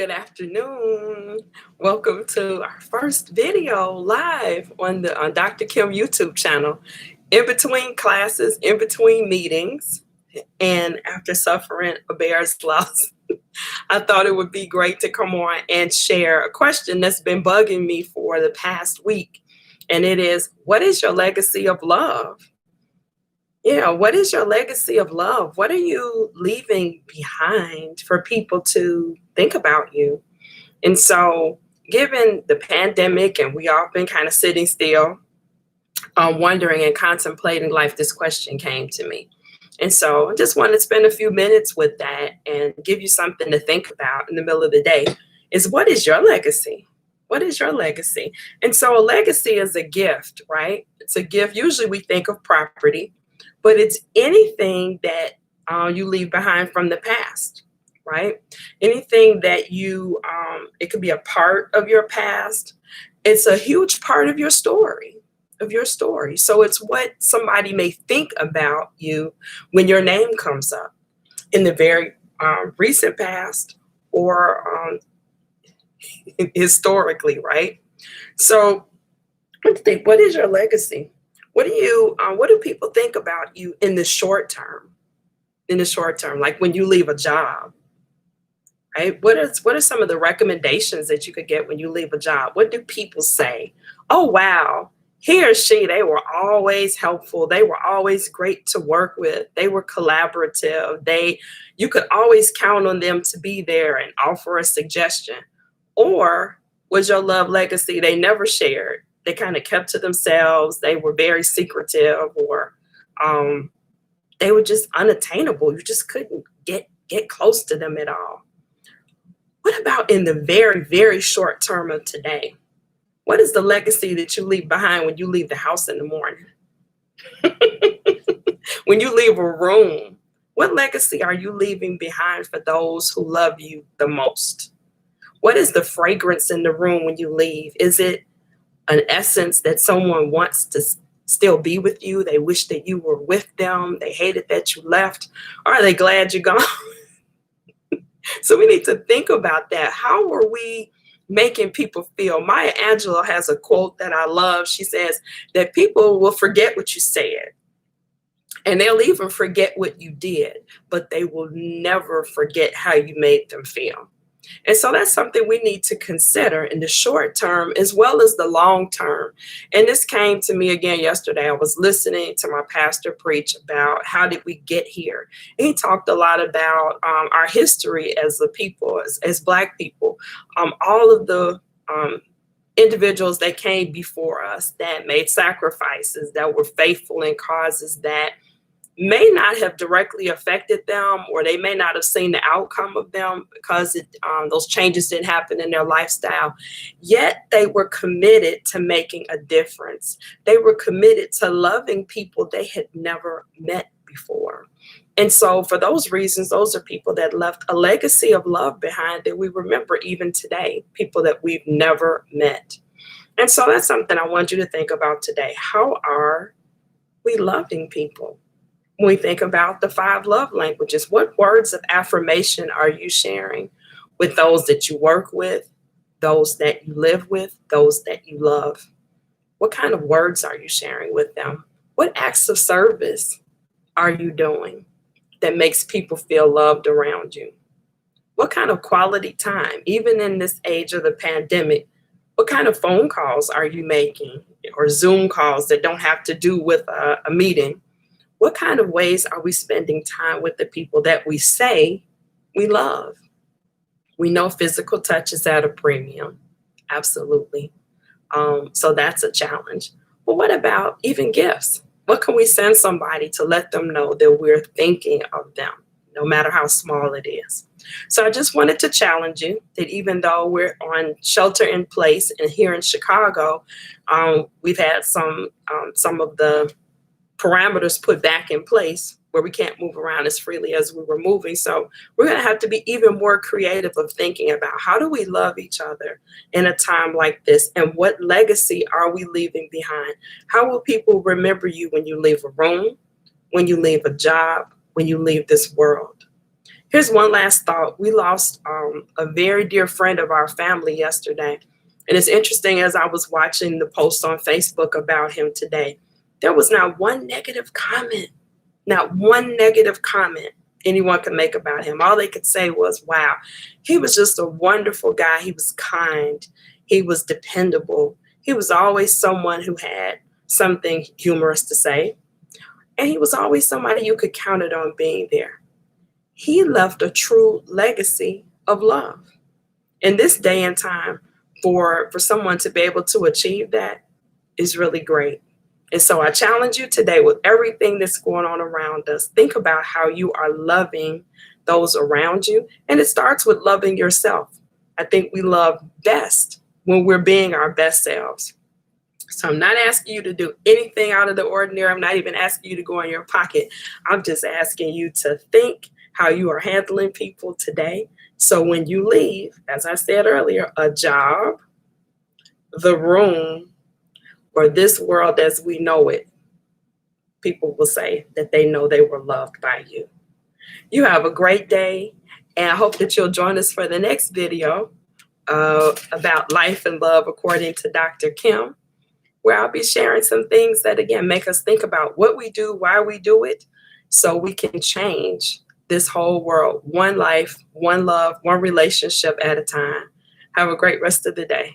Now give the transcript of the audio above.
Good afternoon. Welcome to our first video live on Dr. Kim YouTube channel. In between classes, in between meetings, and after suffering a bear's loss, I thought it would be great to come on and share a question that's been bugging me for the past week. And it is, what is your legacy of love? Yeah, what is your legacy of love? What are you leaving behind for people to think about you? And so, given the pandemic, and we all been kind of sitting still, wondering and contemplating life, this question came to me. And so, I just want to spend a few minutes with that and give you something to think about in the middle of the day is what is your legacy? What is your legacy? And so, a legacy is a gift, right? It's a gift. Usually, we think of property, but it's anything that you leave behind from the past, right? Anything that it could be a part of your past. It's a huge part of your story, So it's what somebody may think about you when your name comes up in the very recent past or historically, right? So what is your legacy? What do people think about you in the short term? In the short term, like when you leave a job, right? What are some of the recommendations that you could get when you leave a job? What do people say? Oh, wow, he or she, they were always helpful. They were always great to work with. They were collaborative. You could always count on them to be there and offer a suggestion. Or was your love legacy they never shared? They kind of kept to themselves. They were very secretive, or they were just unattainable. You just couldn't get close to them at all. What about in the very, very short term of today? What is the legacy that you leave behind when you leave the house in the morning? When you leave a room, what legacy are you leaving behind for those who love you the most? What is the fragrance in the room when you leave? Is it an essence that someone wants to still be with you? They wish that you were with them. They hated that you left. Or are they glad you're gone? So we need to think about that. How are we making people feel? Maya Angelou has a quote that I love. She says that people will forget what you said, and they'll even forget what you did, but they will never forget how you made them feel. And so that's something we need to consider in the short term as well as the long term. And this came to me again yesterday. I was listening to my pastor preach about how did we get here. And he talked a lot about our history as a people, as Black people, all of the individuals that came before us that made sacrifices, that were faithful in causes that may not have directly affected them, or they may not have seen the outcome of them because those changes didn't happen in their lifestyle. Yet they were committed to making a difference. They were committed to loving people they had never met before. And so for those reasons, those are people that left a legacy of love behind that we remember even today, people that we've never met. And so that's something I want you to think about today. How are we loving people? When we think about the 5 love languages, what words of affirmation are you sharing with those that you work with, those that you live with, those that you love? What kind of words are you sharing with them? What acts of service are you doing that makes people feel loved around you? What kind of quality time, even in this age of the pandemic, what kind of phone calls are you making, or Zoom calls that don't have to do with a meeting? What kind of ways are we spending time with the people that we say we love? We know physical touch is at a premium. Absolutely. So that's a challenge. But what about even gifts? What can we send somebody to let them know that we're thinking of them, no matter how small it is? So I just wanted to challenge you that even though we're on shelter in place, and here in Chicago, we've had some of the parameters put back in place where we can't move around as freely as we were moving. So we're going to have to be even more creative of thinking about how do we love each other in a time like this, and what legacy are we leaving behind? How will people remember you when you leave a room, when you leave a job, when you leave this world? Here's one last thought. We lost a very dear friend of our family yesterday. And it's interesting, as I was watching the post on Facebook about him today, there was not one negative comment, not one negative comment anyone could make about him. All they could say was, wow, he was just a wonderful guy. He was kind. He was dependable. He was always someone who had something humorous to say. And he was always somebody you could count it on being there. He left a true legacy of love. In this day and time, for someone to be able to achieve that is really great. And so I challenge you today, with everything that's going on around us, think about how you are loving those around you. And it starts with loving yourself. I think we love best when we're being our best selves. So I'm not asking you to do anything out of the ordinary. I'm not even asking you to go in your pocket. I'm just asking you to think how you are handling people today. So when you leave, as I said earlier, a job, the room, or this world as we know it, people will say that they know they were loved by you. You have a great day, and I hope that you'll join us for the next video about life and love according to Dr. Kim, where I'll be sharing some things that, again, make us think about what we do, why we do it, so we can change this whole world, one life, one love, one relationship at a time. Have a great rest of the day.